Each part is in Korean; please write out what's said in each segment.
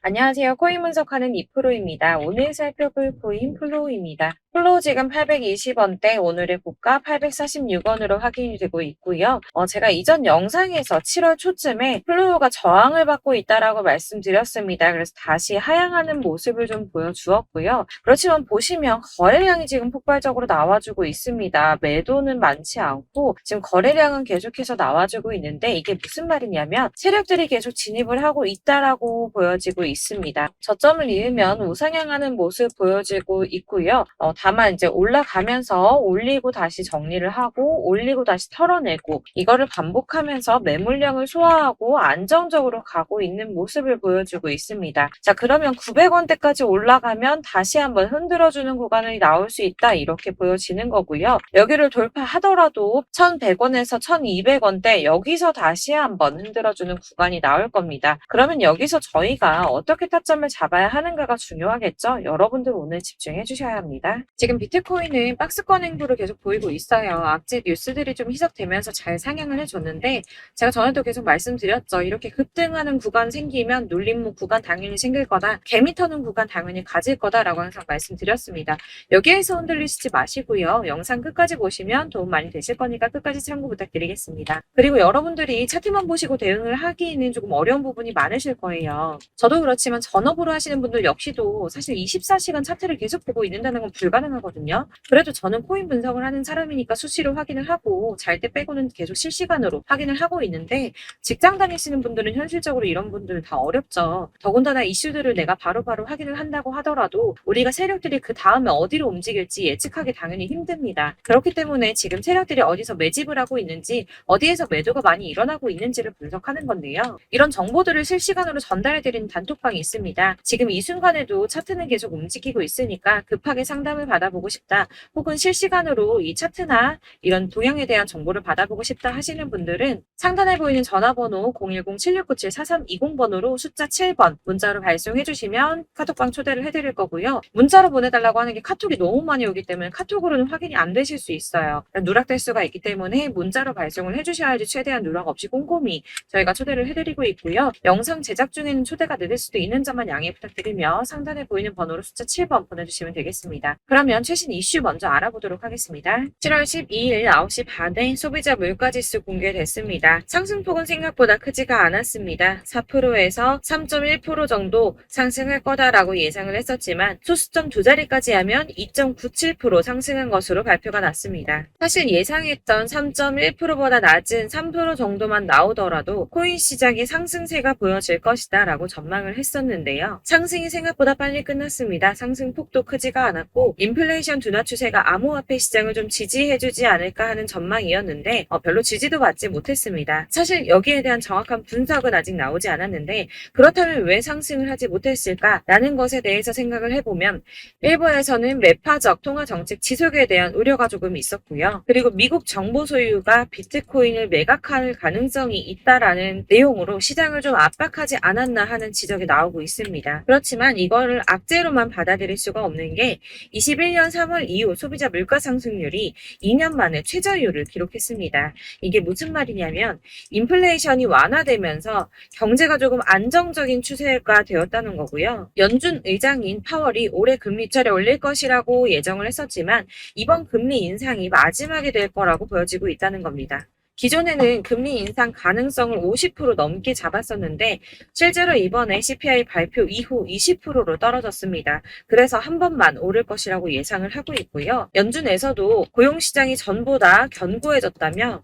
안녕하세요. 코인 분석하는 이프로입니다. 오늘 살펴볼 코인 플로우입니다. 플로우 지금 820원대, 오늘의 고가 846원으로 확인이 되고 있고요. 제가 이전 영상에서 7월 초쯤에 플로우가 저항을 받고 있다라고 말씀드렸습니다. 그래서 다시 하향하는 모습을 좀 보여주었고요. 그렇지만 보시면 거래량이 지금 폭발적으로 나와주고 있습니다. 매도는 많지 않고 지금 거래량은 계속해서 나와주고 있는데 이게 무슨 말이냐면 세력들이 계속 진입을 하고 있다라고 보여지고 있습니다. 저점을 이으면 우상향하는 모습 보여지고 있고요. 다만 이제 올라가면서 올리고 다시 정리를 하고 올리고 다시 털어내고 이거를 반복하면서 매물량을 소화하고 안정적으로 가고 있는 모습을 보여주고 있습니다. 자, 그러면 900원대까지 올라가면 다시 한번 흔들어주는 구간이 나올 수 있다 이렇게 보여지는 거고요. 여기를 돌파하더라도 1100원에서 1200원대 여기서 다시 한번 흔들어주는 구간이 나올 겁니다. 그러면 여기서 저희가 어떻게 타점을 잡아야 하는가가 중요하겠죠? 여러분들 오늘 집중해 주셔야 합니다. 지금 비트코인은 박스권 행보를 계속 보이고 있어요. 악재 뉴스들이 좀 희석되면서 잘 상향을 해줬는데 제가 전에도 계속 말씀드렸죠. 이렇게 급등하는 구간 생기면 눌림목 구간 당연히 생길 거다. 개미 터는 구간 당연히 가질 거다라고 항상 말씀드렸습니다. 여기에서 흔들리시지 마시고요. 영상 끝까지 보시면 도움 많이 되실 거니까 끝까지 참고 부탁드리겠습니다. 그리고 여러분들이 차트만 보시고 대응을 하기에는 조금 어려운 부분이 많으실 거예요. 저도 그렇지만 전업으로 하시는 분들 역시도 사실 24시간 차트를 계속 보고 있는다는 건 불가능하거든요. 그래도 저는 코인 분석을 하는 사람이니까 수시로 확인을 하고 잘 때 빼고는 계속 실시간으로 확인을 하고 있는데 직장 다니시는 분들은 현실적으로 이런 분들은 다 어렵죠. 더군다나 이슈들을 내가 바로바로 확인을 한다고 하더라도 우리가 세력들이 그 다음에 어디로 움직일지 예측하기 당연히 힘듭니다. 그렇기 때문에 지금 세력들이 어디서 매집을 하고 있는지 어디에서 매도가 많이 일어나고 있는지를 분석하는 건데요. 이런 정보들을 실시간으로 전달해드리는 단톡방이 있습니다. 지금 이 순간에도 차트는 계속 움직이고 있으니까 급하게 상담을 받아보고 싶다. 혹은 실시간으로 이 차트나 이런 동향에 대한 정보를 받아보고 싶다 하시는 분들은 상단에 보이는 전화번호 010-7697-4320번으로 숫자 7번 문자로 발송해 주시면 카톡방 초대를 해드릴 거고요. 문자로 보내달라고 하는 게 카톡이 너무 많이 오기 때문에 카톡으로는 확인이 안 되실 수 있어요. 누락될 수가 있기 때문에 문자로 발송을 해주셔야지 최대한 누락 없이 꼼꼼히 저희가 초대를 해드리고 있고요. 영상 제작 중에는 초대가 늦을 수도 있는 점만 양해 부탁드리며 상단에 보이는 번호로 숫자 7번 보내주시면 되겠습니다. 그러면 최신 이슈 먼저 알아보도록 하겠습니다. 7월 12일 9시 반에 소비자 물가지수 공개됐습니다. 상승폭은 생각보다 크지가 않았습니다. 4%에서 3.1% 정도 상승할 거다라고 예상을 했었지만 소수점 두 자리까지 하면 2.97% 상승한 것으로 발표가 났습니다. 사실 예상했던 3.1%보다 낮은 3% 정도만 나오더라도 코인 시장의 상승세가 보여질 것이다 라고 전망을 했었는데요. 상승이 생각보다 빨리 끝났습니다. 상승폭도 크지가 않았고 인플레이션 둔화 추세가 암호화폐 시장을 좀 지지해주지 않을까 하는 전망이었는데 별로 지지도 받지 못했습니다. 사실 여기에 대한 정확한 분석은 아직 나오지 않았는데 그렇다면 왜 상승을 하지 못했을까라는 것에 대해서 생각을 해보면 일부에서는 매파적 통화 정책 지속에 대한 우려가 조금 있었고요. 그리고 미국 정부 소유가 비트코인을 매각할 가능성이 있다라는 내용으로 시장을 좀 압박하지 않았나 하는 지적이 나오고 있습니다. 그렇지만 이거를 악재로만 받아들일 수가 없는 게 21년 3월 이후 소비자 물가 상승률이 2년 만에 최저율을 기록했습니다. 이게 무슨 말이냐면 인플레이션이 완화되면서 경제가 조금 안정적인 추세가 되었다는 거고요. 연준 의장인 파월이 올해 금리 차례 올릴 것이라고 예정을 했었지만 이번 금리 인상이 마지막이 될 거라고 보여지고 있다는 겁니다. 기존에는 금리 인상 가능성을 50% 넘게 잡았었는데 실제로 이번에 CPI 발표 이후 20%로 떨어졌습니다. 그래서 한 번만 오를 것이라고 예상을 하고 있고요. 연준에서도 고용시장이 전보다 견고해졌다며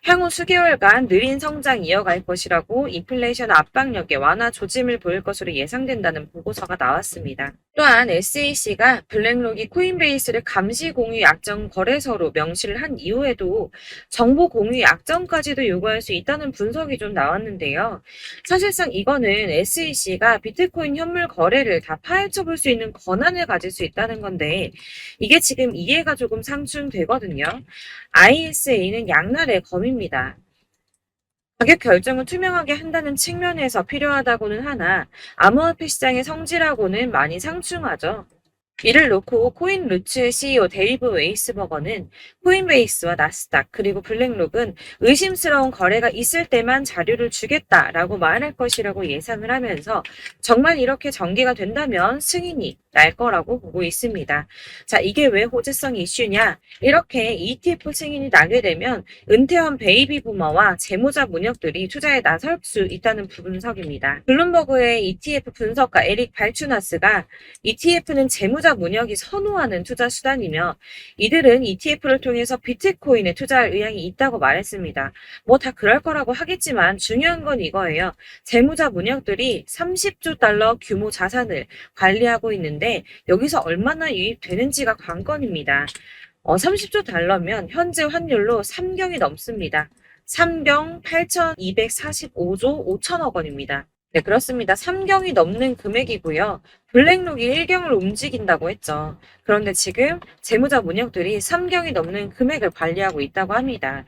향후 수개월간 느린 성장 이어갈 것이라고 인플레이션 압박력에 완화 조짐을 보일 것으로 예상된다는 보고서가 나왔습니다. 또한 SEC가 블랙록이 코인베이스를 감시 공유 약정 거래소로 명시를 한 이후에도 정보 공유 약정까지도 요구할 수 있다는 분석이 좀 나왔는데요. 사실상 이거는 SEC가 비트코인 현물 거래를 다 파헤쳐 볼 수 있는 권한을 가질 수 있다는 건데 이게 지금 이해가 조금 상충되거든요. ISA는 양날의 검입니다. 가격 결정을 투명하게 한다는 측면에서 필요하다고는 하나 암호화폐 시장의 성질하고는 많이 상충하죠. 이를 놓고 코인루츠의 CEO 데이브 웨이스버거는 코인베이스와 나스닥 그리고 블랙록은 의심스러운 거래가 있을 때만 자료를 주겠다라고 말할 것이라고 예상을 하면서 정말 이렇게 전개가 된다면 승인이 날 거라고 보고 있습니다. 자, 이게 왜 호재성 이슈냐? 이렇게 ETF 승인이 나게 되면 은퇴한 베이비 부머와 재무자 문역들이 투자에 나설 수 있다는 분석입니다. 블룸버그의 ETF 분석가 에릭 발추나스가 ETF는 재무자 문역이 선호하는 투자 수단이며 이들은 ETF를 통해서 비트코인에 투자할 의향이 있다고 말했습니다. 뭐 다 그럴 거라고 하겠지만 중요한 건 이거예요. 재무자 문역들이 30조 달러 규모 자산을 관리하고 있는데 여기서 얼마나 유입되는지가 관건입니다. 30조 달러면 현재 환율로 3경이 넘습니다. 3경 8,245조 5천억 원입니다. 네, 그렇습니다. 3경이 넘는 금액이고요. 블랙록이 1경을 움직인다고 했죠. 그런데 지금 재무자 문역들이 3경이 넘는 금액을 관리하고 있다고 합니다.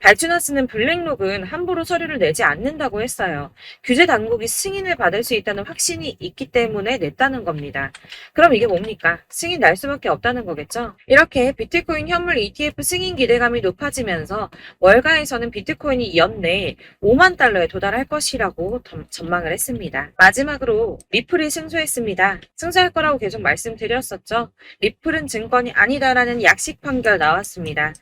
발주나스는 블랙록은 함부로 서류를 내지 않는다고 했어요. 규제 당국이 승인을 받을 수 있다는 확신이 있기 때문에 냈다는 겁니다. 그럼 이게 뭡니까? 승인 날 수밖에 없다는 거겠죠? 이렇게 비트코인 현물 ETF 승인 기대감이 높아지면서 월가에서는 비트코인이 연내 5만 달러에 도달할 것이라고 전망을 했습니다. 마지막으로 리플이 승소했습니다. 승소할 거라고 계속 말씀드렸었죠. 리플은 증권이 아니다라는 약식 판결 나왔습니다.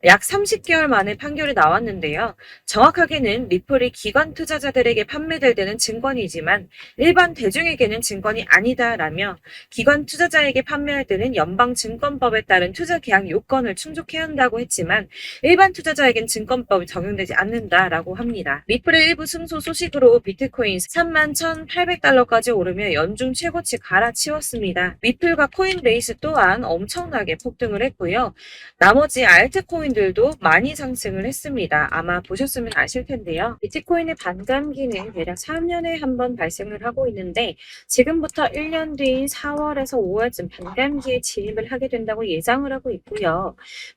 약 30개월 만에 판결이 나왔는데요. 정확하게는 리플이 기관 투자자들에게 판매될 때는 증권이지만 일반 대중에게는 증권이 아니다라며 기관 투자자에게 판매할 때는 연방증권법에 따른 투자 계약 요건을 충족해야 한다고 했지만 일반 투자자에겐 증권법이 적용되지 않는다라고 합니다. 리플의 일부 승소 소식으로 비트코인 31,800달러까지 오르며 연중 최고치 갈아치웠습니다. 리플과 코인베이스 또한 엄청나게 폭등을 했고요. 나머지 알트코인들도 많이 상승을 했습니다. 아마 보셨으면 아실 텐데요. 비트코인의 반감기는 대략 3년에 한 번 발생을 하고 있는데 지금부터 1년 뒤인 4월에서 5월쯤 반감기에 진입을 하게 된다고 예상을 하고 있고요.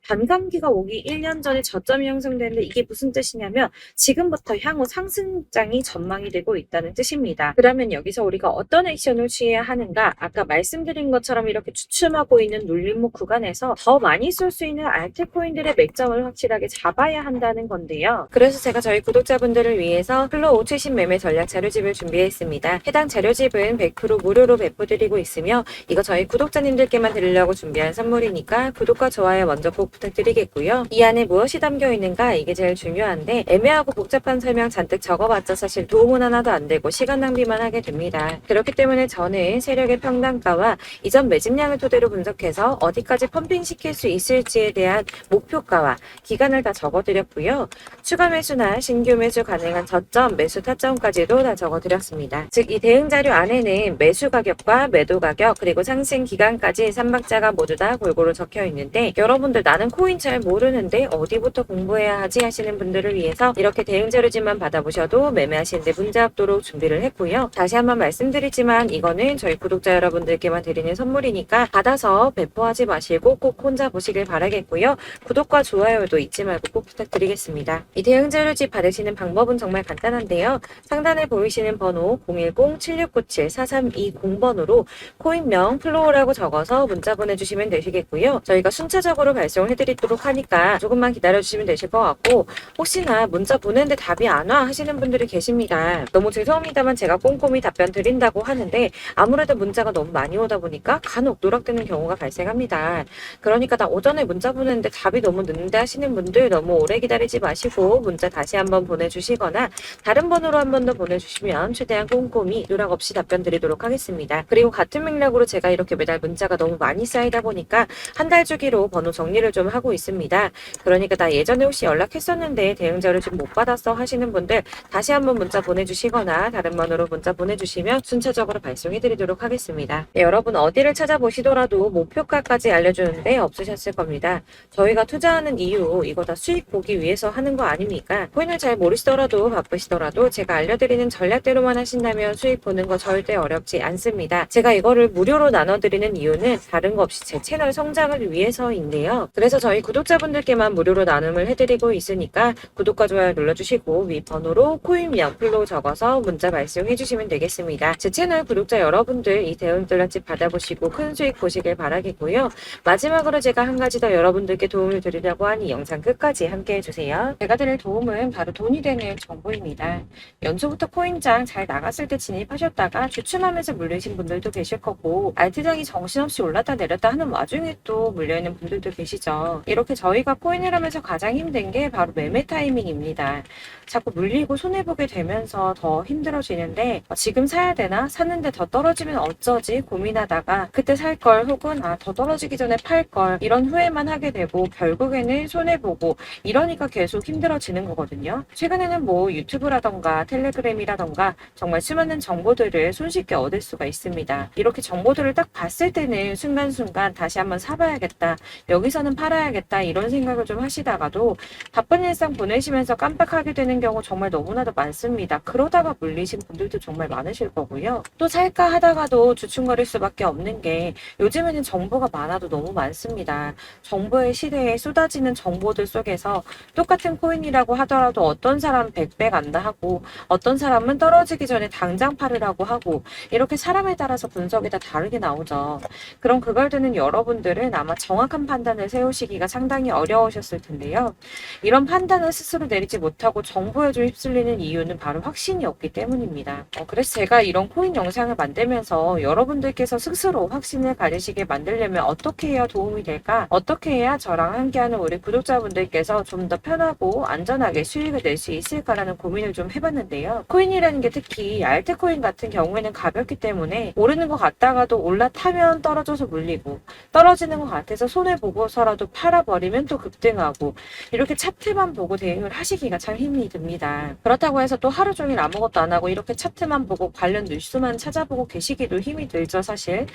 반감기가 오기 1년 전에 저점이 형성되는데 이게 무슨 뜻이냐면 지금부터 향후 상승장이 전망이 되고 있다는 뜻입니다. 그러면 여기서 우리가 어떤 액션을 취해야 하는가? 아까 말씀드린 것처럼 이렇게 추춤하고 있는 눌림목 구간에서 더 많이 쏠 수 있는 알트코인들의 맥점을 확실하게 잡아야 한다는 건데요. 그래서 제가 저희 구독자분들을 위해서 플로우 최신 매매 전략 자료집을 준비했습니다. 해당 자료집은 100% 무료로 배포드리고 있으며 이거 저희 구독자님들께만 드리려고 준비한 선물이니까 구독과 좋아요 먼저 꼭 부탁드리겠고요. 이 안에 무엇이 담겨 있는가 이게 제일 중요한데 애매하고 복잡한 설명 잔뜩 적어봤자 사실 도움은 하나도 안 되고 시간 낭비만 하게 됩니다. 그렇기 때문에 저는 세력의 평단가와 이전 매집량을 토대로 분석해서 어디까지 펌핑시킬 수 있을지에 대한 목표가와 기간을 다 적어드렸고요. 추가 매수나 신규 매수 가능한 저점, 매수 타점까지도 다 적어드렸습니다. 즉 이 대응 자료 안에는 매수 가격과 매도 가격 그리고 상승 기간까지 3박자가 모두 다 골고루 적혀 있는데 여러분들 나는 코인 잘 모르는데 어디부터 공부해야 하지 하시는 분들을 위해서 이렇게 대응 자료집만 받아보셔도 매매하시는데 문제 없도록 준비를 했고요. 다시 한번 말씀드리지만 이거는 저희 구독자 여러분들께만 드리는 선물이니까 받아서 배포하지 마시고 꼭 혼자 보시길 바라겠고요. 구독과 좋아요도 잊지 말고 꼭 부탁드리겠습니다. 이 대응 자료집 받으시는 방법은 정말 간단한데요. 상단에 보이시는 번호 010-7697-4320번으로 코인명 플로우라고 적어서 문자 보내주시면 되시겠고요. 저희가 순차적으로 발송을 해드리도록 하니까 조금만 기다려주시면 되실 것 같고 혹시나 문자 보냈는데 답이 안 와 하시는 분들이 계십니다. 너무 죄송합니다만 제가 꼼꼼히 답변 드린다고 하는데 아무래도 문자가 너무 많이 오다 보니까 간혹 누락되는 경우가 발생합니다. 그러니까 나 오전에 문자 보냈는데 답이 너무 늦는데 하시는 분들 너무 오래 기다리지 마시고 문자 다시 한번 보내주시거나 다른 번호로 한 번 더 보내주시면 최대한 꼼꼼히 누락 없이 답변 드리도록 하겠습니다. 그리고 같은 맥락으로 제가 이렇게 매달 문자가 너무 많이 쌓이다 보니까 한 달 주기로 번호 정리를 좀 하고 있습니다. 그러니까 나 예전에 혹시 연락했었는데 대응 자료 좀 못 받았어 하시는 분들 다시 한번 문자 보내주시거나 다른 번호로 문자 보내주시면 순차적으로 발송해드리도록 하겠습니다. 네, 여러분 어디를 찾아보시더라도 목표가까지 알려주는데 없으셨을 겁니다. 저희가 투자하는 투자하는 이유 이거 다 수익 보기 위해서 하는 거 아닙니까? 코인을 잘 모르시더라도 바쁘시더라도 제가 알려드리는 전략대로만 하신다면 수익 보는 거 절대 어렵지 않습니다. 제가 이거를 무료로 나눠드리는 이유는 다른 거 없이 제 채널 성장을 위해서인데요. 그래서 저희 구독자분들께만 무료로 나눔을 해드리고 있으니까 구독과 좋아요 눌러주시고 위 번호로 코인명 플로우 적어서 문자 발송해주시면 되겠습니다. 제 채널 구독자 여러분들 이 대운들라집 받아보시고 큰 수익 보시길 바라겠고요. 마지막으로 제가 한 가지 더 여러분들께 도움을 드리려고 하니 영상 끝까지 함께 해주세요. 제가 드릴 도움은 바로 돈이 되는 정보입니다. 연초부터 코인장 잘 나갔을 때 진입하셨다가 주춤하면서 물리신 분들도 계실 거고 알트장이 정신없이 올랐다 내렸다 하는 와중에 또 물려있는 분들도 계시죠. 이렇게 저희가 코인을 하면서 가장 힘든 게 바로 매매 타이밍입니다. 자꾸 물리고 손해보게 되면서 더 힘들어지는데 지금 사야 되나? 샀는데 더 떨어지면 어쩌지? 고민하다가 그때 살 걸 혹은 더 떨어지기 전에 팔 걸 이런 후회만 하게 되고 결국에는 손해보고 이러니까 계속 힘들어지는 거거든요. 최근에는 뭐 유튜브라던가 텔레그램이라던가 정말 수많은 정보들을 손쉽게 얻을 수가 있습니다. 이렇게 정보들을 딱 봤을 때는 순간순간 다시 한번 사봐야겠다. 여기서는 팔아야겠다. 이런 생각을 좀 하시다가도 바쁜 일상 보내시면서 깜빡하게 되는 경우 정말 너무나도 많습니다. 그러다가 물리신 분들도 정말 많으실 거고요. 또 살까 하다가도 주춤거릴 수밖에 없는 게 요즘에는 정보가 많아도 너무 많습니다. 정보의 시대에 쏟아지는 정보들 속에서 똑같은 코인이라고 하더라도 어떤 사람은 100배 간다 하고 어떤 사람은 떨어지기 전에 당장 팔으라고 하고 이렇게 사람에 따라서 분석이 다 다르게 나오죠. 그럼 그걸 듣는 여러분들은 아마 정확한 판단을 세우시기가 상당히 어려우셨을 텐데요. 이런 판단을 스스로 내리지 못하고 정보에 좀 휩쓸리는 이유는 바로 확신이 없기 때문입니다. 그래서 제가 이런 코인 영상을 만들면서 여러분들께서 스스로 확신을 가지시게 만들려면 어떻게 해야 도움이 될까? 어떻게 해야 저랑 함께하는 우리 구독자분들께서 좀 더 편하고 안전하게 수익을 낼 수 있을까라는 고민을 좀 해봤는데요. 코인이라는 게 특히 알트코인 같은 경우에는 가볍기 때문에 오르는 것 같다가도 올라타면 떨어져서 물리고 떨어지는 것 같아서 손해보고서라도 팔아버리면 또 급등하고 이렇게 차트만 보고 대응을 하시기가 참 힘이 듭니다. 그렇다고 해서 또 하루 종일 아무것도 안 하고 이렇게 차트만 보고 관련 뉴스만 찾아보고 계시기도 힘이 들죠, 사실.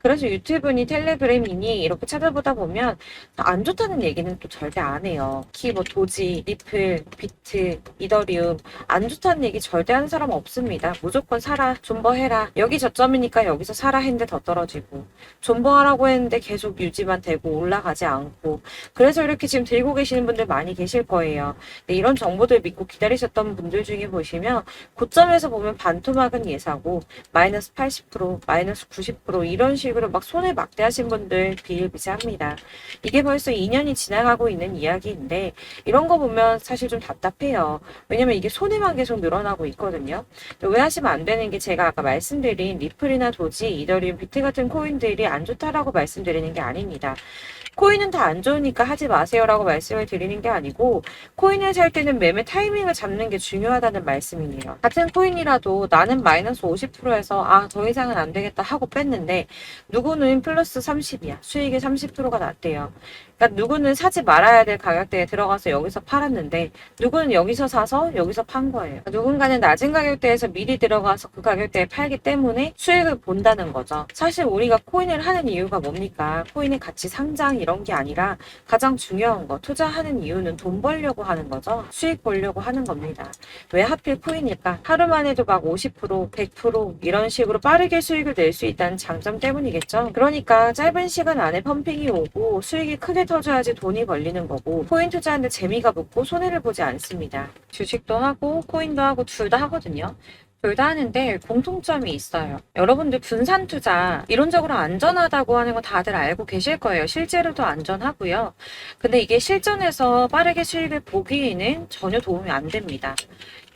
그래서 유튜브니 텔레그램이니 이렇게 찾아보다 보면 안 좋다는 얘기는 또 절대 안 해요. 특히 뭐 도지, 리플, 비트, 이더리움 안 좋다는 얘기 절대 하는 사람 없습니다. 무조건 사라, 존버해라. 여기 저점이니까 여기서 사라 했는데 더 떨어지고 존버하라고 했는데 계속 유지만 되고 올라가지 않고 그래서 이렇게 지금 들고 계시는 분들 많이 계실 거예요. 근데 이런 정보들 믿고 기다리셨던 분들 중에 보시면 고점에서 보면 반토막은 예사고 마이너스 80%, 마이너스 90% 이런 식으로 막 손해 막대하신 분들 비일비재합니다. 이게 벌써 2년이 지나가고 있는 이야기인데 이런 거 보면 사실 좀 답답해요. 왜냐면 이게 손해만 계속 늘어나고 있거든요. 오해하시면 안 되는 게 제가 아까 말씀드린 리플이나 도지, 이더리움, 비트 같은 코인들이 안 좋다라고 말씀드리는 게 아닙니다. 코인은 다 안 좋으니까 하지 마세요라고 말씀을 드리는 게 아니고 코인을 살 때는 매매 타이밍을 잡는 게 중요하다는 말씀이에요. 같은 코인이라도 나는 마이너스 50%에서 더 이상은 안 되겠다 하고 뺐는데 누구는 플러스 30이야. 수익이 30%가 났대요. 그러니까 누구는 사지 말아야 될 가격대에 들어가서 여기서 팔았는데 누구는 여기서 사서 여기서 판 거예요. 누군가는 낮은 가격대에서 미리 들어가서 그 가격대에 팔기 때문에 수익을 본다는 거죠. 사실 우리가 코인을 하는 이유가 뭡니까? 코인의 가치 상장 이런 게 아니라 가장 중요한 거 투자하는 이유는 돈 벌려고 하는 거죠. 수익 보려고 하는 겁니다. 왜 하필 코인일까? 하루만 해도 막 50%, 100% 이런 식으로 빠르게 수익을 낼 수 있다는 장점 때문이겠죠. 그러니까 짧은 시간 안에 펌핑이 오고 수익이 크게 터져야지 돈이 벌리는 거고 코인 투자하는데 재미가 붙고 손해를 보지 않습니다. 주식도 하고 코인도 하고 둘 다 하거든요. 둘 다 하는데 공통점이 있어요. 여러분들 분산 투자 이론적으로 안전하다고 하는 거 다들 알고 계실 거예요. 실제로도 안전하고요. 근데 이게 실전에서 빠르게 수익을 보기에는 전혀 도움이 안 됩니다.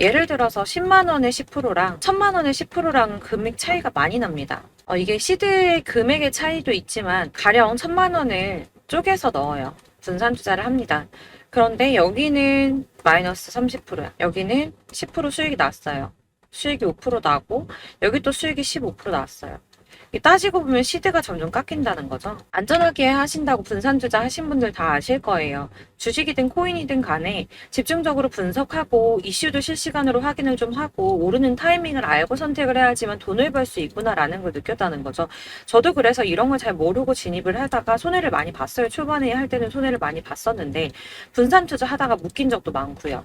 예를 들어서 10만 원의 10%랑 1000만 원의 10%랑 금액 차이가 많이 납니다. 이게 시드의 금액의 차이도 있지만 가령 1000만 원을 쪼개서 넣어요. 분산 투자를 합니다. 그런데 여기는 마이너스 30%야. 여기는 10% 수익이 났어요. 수익이 5% 나고 여기 또 수익이 15% 나왔어요. 따지고 보면 시드가 점점 깎인다는 거죠. 안전하게 하신다고 분산 투자 하신 분들 다 아실 거예요. 주식이든 코인이든 간에 집중적으로 분석하고 이슈도 실시간으로 확인을 좀 하고 오르는 타이밍을 알고 선택을 해야지만 돈을 벌 수 있구나라는 걸 느꼈다는 거죠. 저도 그래서 이런 걸 잘 모르고 진입을 하다가 손해를 많이 봤어요. 초반에 할 때는 손해를 많이 봤었는데 분산 투자 하다가 묶인 적도 많고요.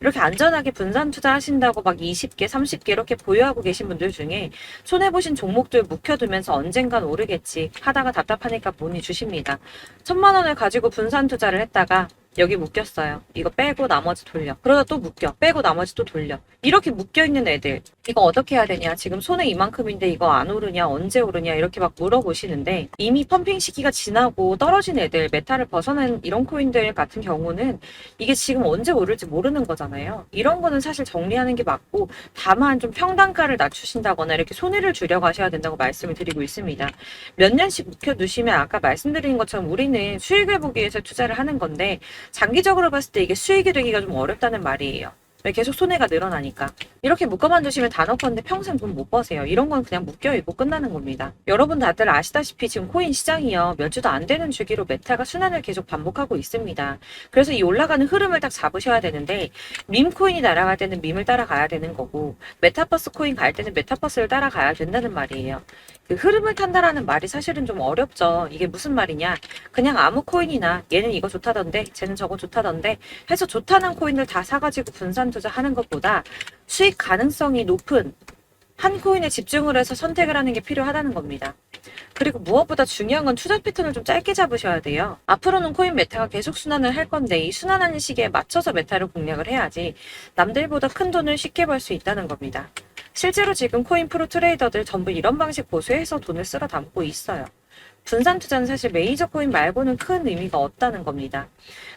이렇게 안전하게 분산 투자하신다고 막 20개, 30개 이렇게 보유하고 계신 분들 중에 손해보신 종목들 묵혀두면서 언젠간 오르겠지 하다가 답답하니까 문의 주십니다. 1,000만 원을 가지고 분산 투자를 했다가 여기 묶였어요. 이거 빼고 나머지 돌려. 그러다 또 묶여. 빼고 나머지 또 돌려. 이렇게 묶여있는 애들 이거 어떻게 해야 되냐, 지금 손해 이만큼인데 이거 안 오르냐, 언제 오르냐 이렇게 막 물어보시는데 이미 펌핑 시기가 지나고 떨어진 애들, 메타를 벗어난 이런 코인들 같은 경우는 이게 지금 언제 오를지 모르는 거잖아요. 이런 거는 사실 정리하는 게 맞고 다만 좀 평단가를 낮추신다거나 이렇게 손해를 줄여 가셔야 된다고 말씀을 드리고 있습니다. 몇 년씩 묵혀두시면 아까 말씀드린 것처럼 우리는 수익을 보기 위해서 투자를 하는 건데 장기적으로 봤을 때 이게 수익이 되기가 좀 어렵다는 말이에요. 왜 계속 손해가 늘어나니까. 이렇게 묶어만 두시면 다 넣건데 평생 돈 못 버세요. 이런 건 그냥 묶여있고 끝나는 겁니다. 여러분 다들 아시다시피 지금 코인 시장이요, 몇 주도 안 되는 주기로 메타가 순환을 계속 반복하고 있습니다. 그래서 이 올라가는 흐름을 딱 잡으셔야 되는데 밈 코인이 날아갈 때는 밈을 따라가야 되는 거고 메타버스 코인 갈 때는 메타버스를 따라가야 된다는 말이에요. 그 흐름을 탄다라는 말이 사실은 좀 어렵죠. 이게 무슨 말이냐, 그냥 아무 코인이나 얘는 이거 좋다던데 쟤는 저거 좋다던데 해서 좋다는 코인을 다 사가지고 분산 투자하는 것보다 수익 가능성이 높은 한 코인에 집중을 해서 선택을 하는 게 필요하다는 겁니다. 그리고 무엇보다 중요한 건 투자 패턴을 좀 짧게 잡으셔야 돼요. 앞으로는 코인 메타가 계속 순환을 할 건데 이 순환하는 시기에 맞춰서 메타를 공략을 해야지 남들보다 큰 돈을 쉽게 벌 수 있다는 겁니다. 실제로 지금 코인 프로 트레이더들 전부 이런 방식 고수해서 돈을 쓸어 담고 있어요. 분산 투자는 사실 메이저 코인 말고는 큰 의미가 없다는 겁니다.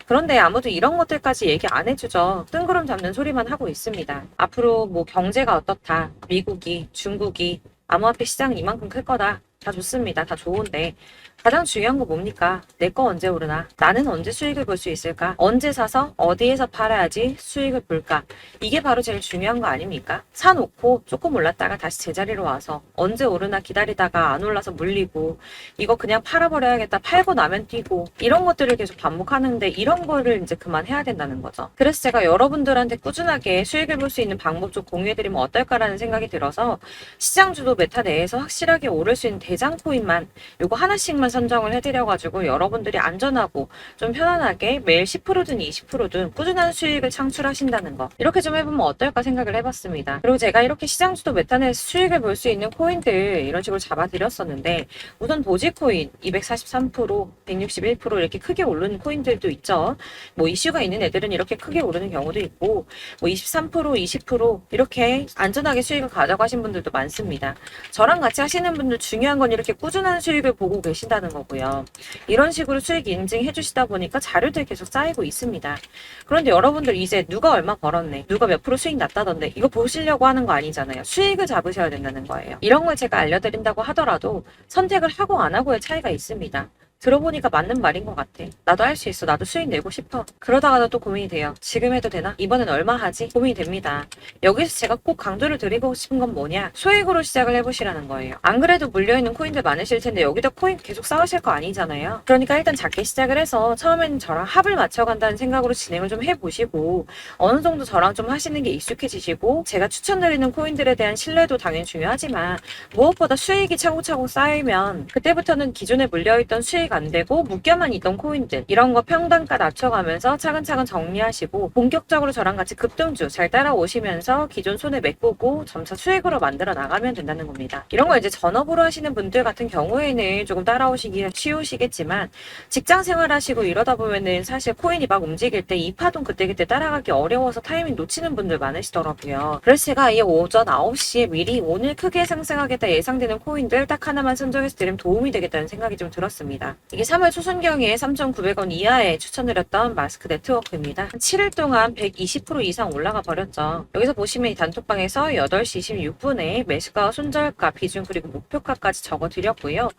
그런데 아무도 이런 것들까지 얘기 안 해주죠. 뜬구름 잡는 소리만 하고 있습니다. 앞으로 뭐 경제가 어떻다, 미국이, 중국이, 암호화폐 시장은 이만큼 클 거다. 다 좋습니다. 다 좋은데 가장 중요한 거 뭡니까? 내 거 언제 오르나? 나는 언제 수익을 볼 수 있을까? 언제 사서 어디에서 팔아야지 수익을 볼까? 이게 바로 제일 중요한 거 아닙니까? 사놓고 조금 올랐다가 다시 제자리로 와서 언제 오르나 기다리다가 안 올라서 물리고 이거 그냥 팔아버려야겠다, 팔고 나면 뛰고 이런 것들을 계속 반복하는데 이런 거를 이제 그만해야 된다는 거죠. 그래서 제가 여러분들한테 꾸준하게 수익을 볼 수 있는 방법 좀 공유해드리면 어떨까라는 생각이 들어서 시장주도 메타 내에서 확실하게 오를 수 있는 대장 코인만 요거 하나씩만 선정을 해드려가지고 여러분들이 안전하고 좀 편안하게 매일 10%든 20%든 꾸준한 수익을 창출하신다는 거, 이렇게 좀 해보면 어떨까 생각을 해봤습니다. 그리고 제가 이렇게 시장주도 메타내에서 수익을 볼 수 있는 코인들 이런 식으로 잡아드렸었는데 우선 도지코인 243%, 161% 이렇게 크게 오르는 코인들도 있죠. 뭐 이슈가 있는 애들은 이렇게 크게 오르는 경우도 있고 뭐 23%, 20% 이렇게 안전하게 수익을 가져가신 분들도 많습니다. 저랑 같이 하시는 분들 중요한 건 이렇게 꾸준한 수익을 보고 계신다는 거고요. 이런 식으로 수익 인증해 주시다 보니까 자료들이 계속 쌓이고 있습니다. 그런데 여러분들 이제 누가 얼마 벌었네, 누가 몇 프로 수익 났다던데 이거 보시려고 하는 거 아니잖아요. 수익을 잡으셔야 된다는 거예요. 이런 걸 제가 알려드린다고 하더라도 선택을 하고 안 하고의 차이가 있습니다. 들어보니까 맞는 말인 것 같아. 나도 할 수 있어. 나도 수익 내고 싶어. 그러다가도 또 고민이 돼요. 지금 해도 되나? 이번엔 얼마 하지? 고민이 됩니다. 여기서 제가 꼭 강조를 드리고 싶은 건 뭐냐? 소액으로 시작을 해보시라는 거예요. 안 그래도 물려있는 코인들 많으실 텐데 여기다 코인 계속 쌓으실 거 아니잖아요. 그러니까 일단 작게 시작을 해서 처음에는 저랑 합을 맞춰간다는 생각으로 진행을 좀 해보시고 어느 정도 저랑 좀 하시는 게 익숙해지시고 제가 추천드리는 코인들에 대한 신뢰도 당연히 중요하지만 무엇보다 수익이 차곡차곡 쌓이면 그때부터는 기존에 물려있던 수익 안 되고 묶여만 있던 코인들 이런 거 평단가 낮춰가면서 차근차근 정리하시고 본격적으로 저랑 같이 급등주 잘 따라오시면서 기존 손해 메꾸고 점차 수익으로 만들어 나가면 된다는 겁니다. 이런 거 이제 전업으로 하시는 분들 같은 경우에는 조금 따라오시기 쉬우시겠지만 직장 생활 하시고 이러다 보면은 사실 코인이 막 움직일 때 이 파동 그때그때 따라가기 어려워서 타이밍 놓치는 분들 많으시더라고요. 그래서 제가 아예 오전 9시에 미리 오늘 크게 상승하겠다 예상되는 코인들 딱 하나만 선정해서 드리면 도움이 되겠다는 생각이 좀 들었습니다. 이게 3월 초순경에 3,900원 이하에 추천드렸던 마스크 네트워크입니다. 한 7일 동안 120% 이상 올라가 버렸죠. 여기서 보시면 이 단톡방에서 8시 26분에 매수가, 손절가, 비중 그리고 목표가까지 적어드렸고요.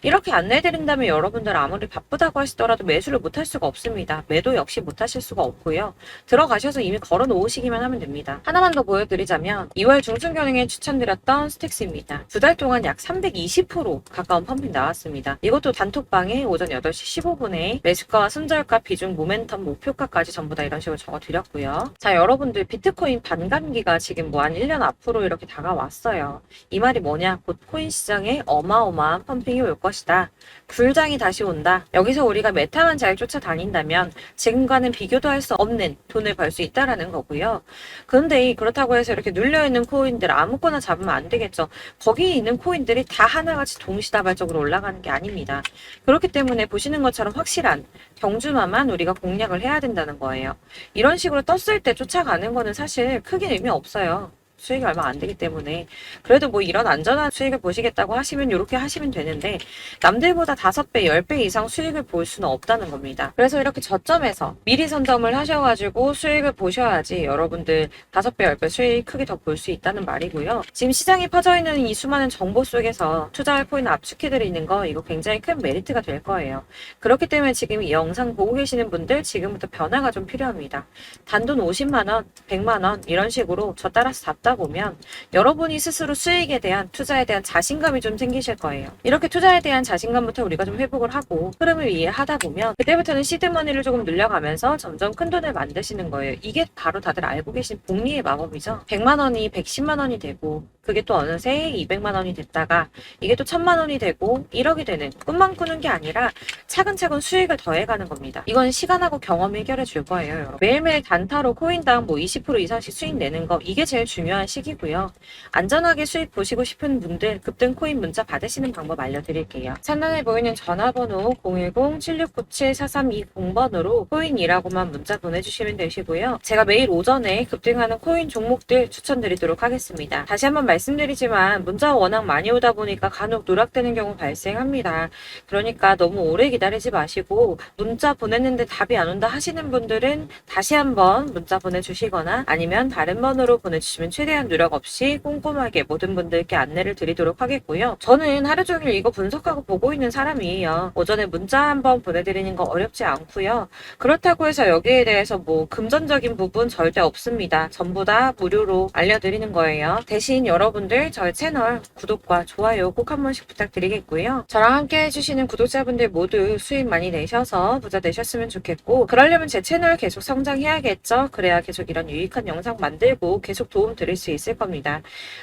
이렇게 안내해드린다면 여러분들 아무리 바쁘다고 하시더라도 매수를 못할 수가 없습니다. 매도 역시 못하실 수가 없고요. 들어가셔서 이미 걸어 놓으시기만 하면 됩니다. 하나만 더 보여드리자면 2월 중순경에 추천드렸던 스택스입니다. 2달 동안 약 320% 가까운 펌핑 나왔습니다. 이것도 단톡방에 오전 8시 15분에 매수가와 손절가, 비중, 모멘텀, 목표가까지 전부 다 이런 식으로 적어드렸고요. 자, 여러분들 비트코인 반감기가 지금 뭐 한 1년 앞으로 이렇게 다가왔어요. 이 말이 뭐냐? 곧 코인 시장에 어마어마한 펌핑이 올 것이다. 불장이 다시 온다. 여기서 우리가 메타만 잘 쫓아다닌다면 지금과는 비교도 할 수 없는 돈을 벌 수 있다라는 거고요. 그런데 그렇다고 해서 이렇게 눌려있는 코인들 아무거나 잡으면 안 되겠죠. 거기에 있는 코인들이 다 하나같이 동시다발적으로 올라가는 게 아닙니다. 그렇기 때문에 보시는 것처럼 확실한 경주마만 우리가 공략을 해야 된다는 거예요. 이런 식으로 떴을 때 쫓아가는 거는 사실 크게 의미 없어요. 수익이 얼마 안 되기 때문에. 그래도 뭐 이런 안전한 수익을 보시겠다고 하시면 이렇게 하시면 되는데 남들보다 5배, 10배 이상 수익을 볼 수는 없다는 겁니다. 그래서 이렇게 저점에서 미리 선점을 하셔가지고 수익을 보셔야지 여러분들 5배, 10배 수익 크게 더 볼 수 있다는 말이고요. 지금 시장에 퍼져있는 이 수많은 정보 속에서 투자할 코인을 압축해드리는 거 이거 굉장히 큰 메리트가 될 거예요. 그렇기 때문에 지금 이 영상 보고 계시는 분들 지금부터 변화가 좀 필요합니다. 단돈 50만원, 100만원 이런 식으로 저 따라서 잡다 보면 여러분이 스스로 수익에 대한 투자에 대한 자신감이 좀 생기실 거예요. 이렇게 투자에 대한 자신감부터 우리가 좀 회복을 하고 흐름을 이해하다 보면 그때부터는 시드머니를 조금 늘려가면서 점점 큰 돈을 만드시는 거예요. 이게 바로 다들 알고 계신 복리의 마법이죠. 100만 원이 110만 원이 되고 그게 또 어느새 200만 원이 됐다가 이게 또 1000만 원이 되고 1억이 되는 꿈만 꾸는 게 아니라 차근차근 수익을 더해가는 겁니다. 이건 시간하고 경험이 해결해 줄 거예요. 여러분. 매일매일 단타로 코인당 뭐 20% 이상씩 수익 내는 거 이게 제일 중요한 시기고요. 안전하게 수익 보시고 싶은 분들 급등 코인 문자 받으시는 방법 알려드릴게요. 상단에 보이는 전화번호 010-7697-4320번으로 코인이라고만 문자 보내주시면 되시고요. 제가 매일 오전에 급등하는 코인 종목들 추천드리도록 하겠습니다. 다시 한번 말씀드리지만 문자가 워낙 많이 오다 보니까 간혹 누락되는 경우 발생합니다. 그러니까 너무 오래 기다리지 마시고 문자 보냈는데 답이 안 온다 하시는 분들은 다시 한번 문자 보내주시거나 아니면 다른 번호로 보내주시면 최대한 누락 없이 꼼꼼하게 모든 분들께 안내를 드리도록 하겠고요. 저는 하루 종일 이거 분석하고 보고 있는 사람이에요. 오전에 문자 한번 보내드리는 거 어렵지 않고요. 그렇다고 해서 여기에 대해서 뭐 금전적인 부분 절대 없습니다. 전부 다 무료로 알려드리는 거예요. 대신 여러분들 저희 채널 구독과 좋아요 꼭 한 번씩 부탁드리겠고요. 저랑 함께 해주시는 구독자분들 모두 수익 많이 내셔서 부자 되셨으면 좋겠고 그러려면 제 채널 계속 성장해야겠죠. 그래야 계속 이런 유익한 영상 만들고 계속 도움 드릴 수 있을 겁니다.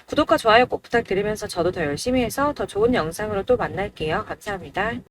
구독과 좋아요 꼭 부탁드리면서 저도 더 열심히 해서 더 좋은 영상으로 또 만날게요. 감사합니다.